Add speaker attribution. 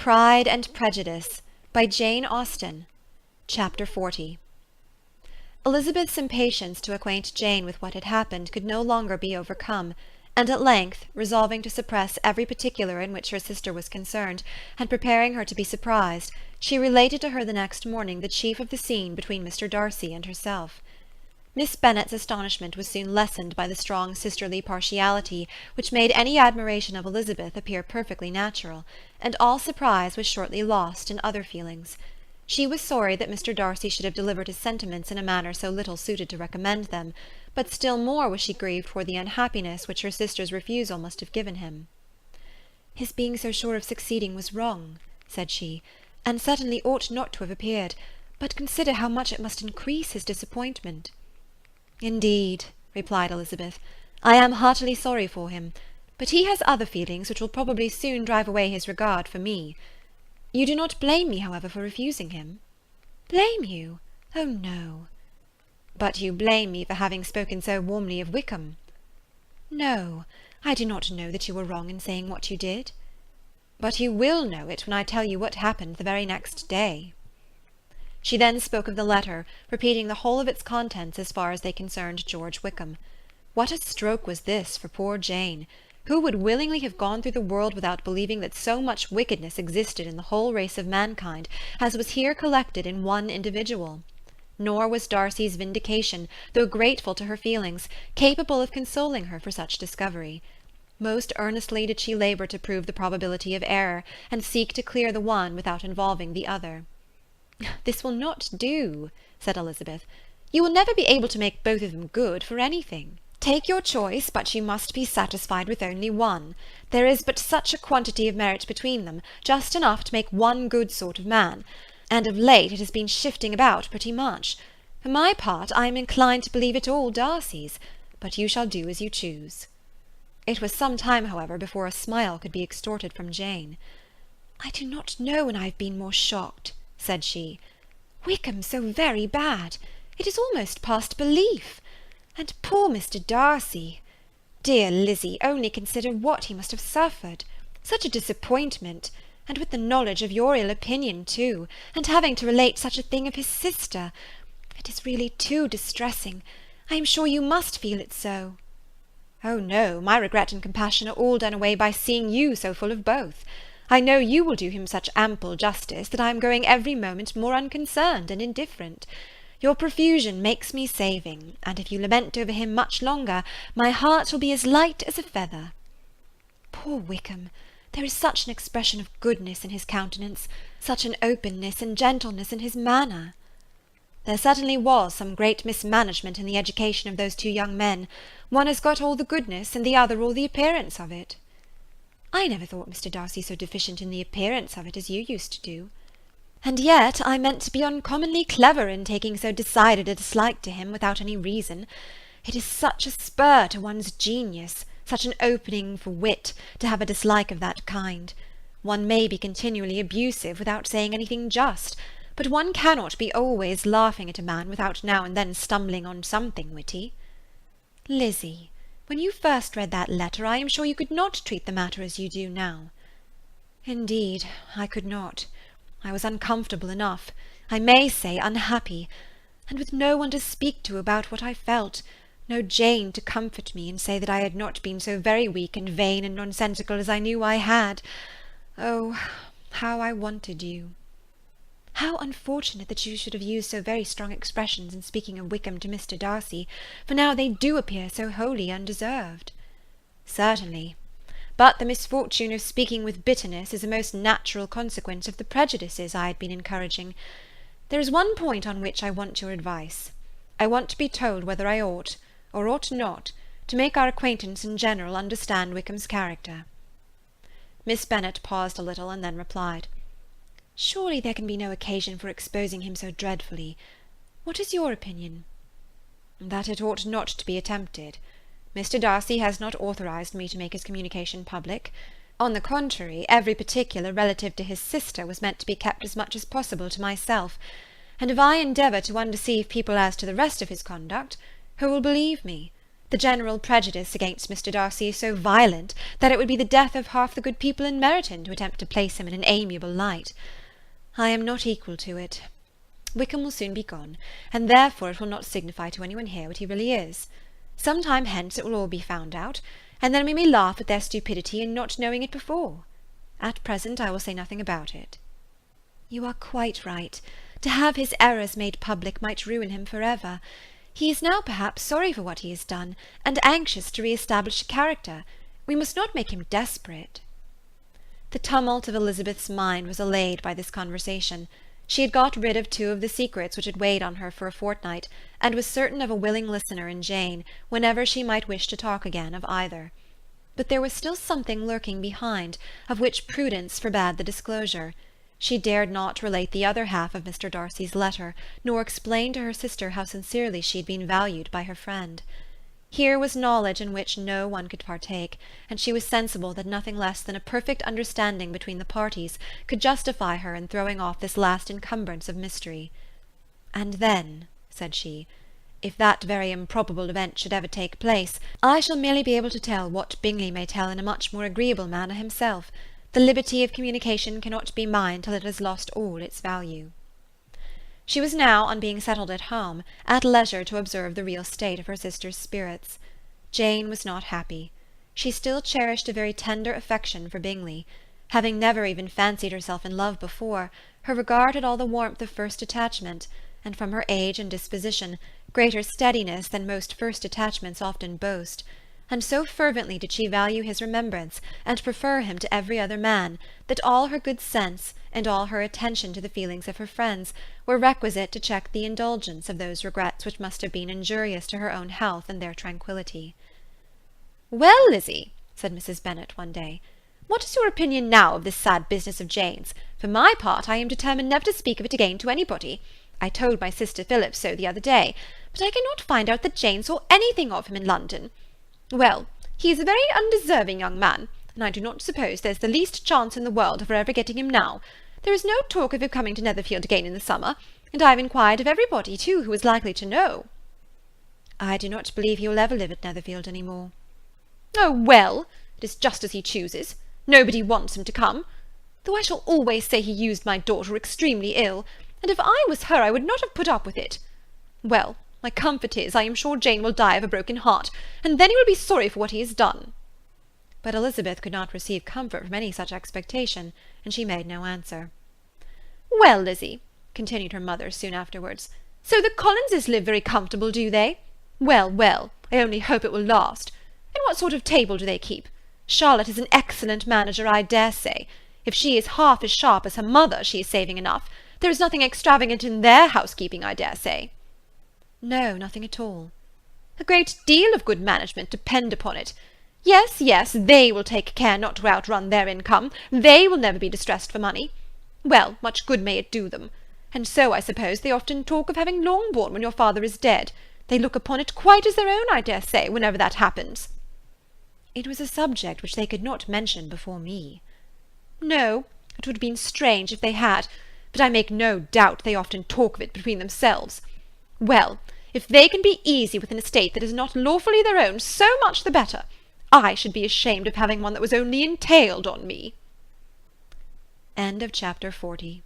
Speaker 1: Pride and Prejudice by Jane Austen. Chapter 40. Elizabeth's impatience to acquaint Jane with what had happened could no longer be overcome, and at length, resolving to suppress every particular in which her sister was concerned, and preparing her to be surprised, she related to her the next morning the chief of the scene between Mr. Darcy and herself. Miss Bennet's astonishment was soon lessened by the strong sisterly partiality which made any admiration of Elizabeth appear perfectly natural, and all surprise was shortly lost in other feelings. She was sorry that Mr. Darcy should have delivered his sentiments in a manner so little suited to recommend them, but still more was she grieved for the unhappiness which her sister's refusal must have given him. "His being so sure of succeeding was wrong," said she, "and certainly ought not to have appeared, but consider how much it must increase his disappointment." "Indeed," replied Elizabeth, "I am heartily sorry for him, but he has other feelings which will probably soon drive away his regard for me. You do not blame me, however, for refusing him?" "Blame you? Oh, no." "But you blame me for having spoken so warmly of Wickham?" "No, I do not know that you were wrong in saying what you did." "But you will know it when I tell you what happened the very next day." She then spoke of the letter, repeating the whole of its contents as far as they concerned George Wickham. What a stroke was this for poor Jane! Who would willingly have gone through the world without believing that so much wickedness existed in the whole race of mankind as was here collected in one individual? Nor was Darcy's vindication, though grateful to her feelings, capable of consoling her for such discovery. Most earnestly did she labour to prove the probability of error, and seek to clear the one without involving the other. "This will not do," said Elizabeth. "You will never be able to make both of them good for anything. Take your choice, but you must be satisfied with only one. There is but such a quantity of merit between them, just enough to make one good sort of man, and of late it has been shifting about pretty much. For my part, I am inclined to believe it all Darcy's, but you shall do as you choose." It was some time, however, before a smile could be extorted from Jane. "I do not know when I have been more shocked," said she. "Wickham so very bad! It is almost past belief. And poor Mr. Darcy! Dear Lizzie, only consider what he must have suffered. Such a disappointment! And with the knowledge of your ill opinion too, and having to relate such a thing of his sister. It is really too distressing. I am sure you must feel it so." "Oh no, my regret and compassion are all done away by seeing you so full of both. I know you will do him such ample justice that I am growing every moment more unconcerned and indifferent. Your profusion makes me saving, and if you lament over him much longer, my heart will be as light as a feather." "Poor Wickham! There is such an expression of goodness in his countenance, such an openness and gentleness in his manner." "There certainly was some great mismanagement in the education of those two young men. One has got all the goodness, and the other all the appearance of it." "I never thought Mr. Darcy so deficient in the appearance of it as you used to do." "And yet I meant to be uncommonly clever in taking so decided a dislike to him without any reason. It is such a spur to one's genius, such an opening for wit, to have a dislike of that kind. One may be continually abusive without saying anything just, but one cannot be always laughing at a man without now and then stumbling on something witty." "Lizzie, when you first read that letter, I am sure you could not treat the matter as you do now." "Indeed, I could not. I was uncomfortable enough, I may say unhappy, and with no one to speak to about what I felt, no Jane to comfort me and say that I had not been so very weak and vain and nonsensical as I knew I had. Oh, how I wanted you! How unfortunate that you should have used so very strong expressions in speaking of Wickham to Mr. Darcy, for now they do appear so wholly undeserved." "Certainly. But the misfortune of speaking with bitterness is a most natural consequence of the prejudices I had been encouraging. There is one point on which I want your advice. I want to be told whether I ought, or ought not, to make our acquaintance in general understand Wickham's character." Miss Bennet paused a little, and then replied, "Surely there can be no occasion for exposing him so dreadfully. What is your opinion?" "That it ought not to be attempted. Mr. Darcy has not authorized me to make his communication public. On the contrary, every particular relative to his sister was meant to be kept as much as possible to myself, and if I endeavour to undeceive people as to the rest of his conduct, who will believe me? The general prejudice against Mr. Darcy is so violent that it would be the death of half the good people in Meryton to attempt to place him in an amiable light. I am not equal to it. Wickham will soon be gone, and therefore it will not signify to anyone here what he really is. Some time hence it will all be found out, and then we may laugh at their stupidity in not knowing it before. At present I will say nothing about it. You are quite right. To have his errors made public might ruin him for ever. He is now perhaps sorry for what he has done, and anxious to re-establish a character. We must not make him desperate. The tumult of Elizabeth's mind was allayed by this conversation. She had got rid of 2 of the secrets which had weighed on her for a fortnight, and was certain of a willing listener in Jane, whenever she might wish to talk again of either. But there was still something lurking behind, of which prudence forbade the disclosure. She dared not relate the other half of Mr. Darcy's letter, nor explain to her sister how sincerely she had been valued by her friend. Here was knowledge in which no one could partake, and she was sensible that nothing less than a perfect understanding between the parties could justify her in throwing off this last encumbrance of mystery. "And then," said she, "if that very improbable event should ever take place, I shall merely be able to tell what Bingley may tell in a much more agreeable manner himself. The liberty of communication cannot be mine till it has lost all its value." She was now, on being settled at home, at leisure to observe the real state of her sister's spirits. Jane was not happy. She still cherished a very tender affection for Bingley. Having never even fancied herself in love before, her regard had all the warmth of first attachment, and from her age and disposition, greater steadiness than most first attachments often boast, and so fervently did she value his remembrance, and prefer him to every other man, that all her good sense, and all her attention to the feelings of her friends, were requisite to check the indulgence of those regrets which must have been injurious to her own health and their tranquillity. "Well, Lizzie," said Mrs. Bennet one day, "what is your opinion now of this sad business of Jane's? For my part, I am determined never to speak of it again to anybody. I told my sister Philip so the other day, but I cannot find out that Jane saw anything of him in London. Well, he is a very undeserving young man, and I do not suppose there's the least chance in the world of her ever getting him now. There is no talk of him coming to Netherfield again in the summer, and I have inquired of everybody, too, who is likely to know." "I do not believe he will ever live at Netherfield any more." "Oh, well, it is just as he chooses. Nobody wants him to come. Though I shall always say he used my daughter extremely ill, and if I was her I would not have put up with it. Well, my comfort is, I am sure Jane will die of a broken heart, and then he will be sorry for what he has done." But Elizabeth could not receive comfort from any such expectation, and she made no answer. "Well, Lizzie," continued her mother soon afterwards, "so the Collinses live very comfortable, do they? Well, well, I only hope it will last. And what sort of table do they keep? Charlotte is an excellent manager, I dare say. If she is half as sharp as her mother, she is saving enough. There is nothing extravagant in their housekeeping, I dare say." "No, nothing at all." "A great deal of good management, depend upon it. Yes, yes, they will take care not to outrun their income. They will never be distressed for money. Well, much good may it do them. And so, I suppose, they often talk of having Longbourn when your father is dead. They look upon it quite as their own, I dare say, whenever that happens." "It was a subject which they could not mention before me." "No, it would have been strange if they had, but I make no doubt they often talk of it between themselves. Well, if they can be easy with an estate that is not lawfully their own, so much the better. I should be ashamed of having one that was only entailed on me." End of chapter 40.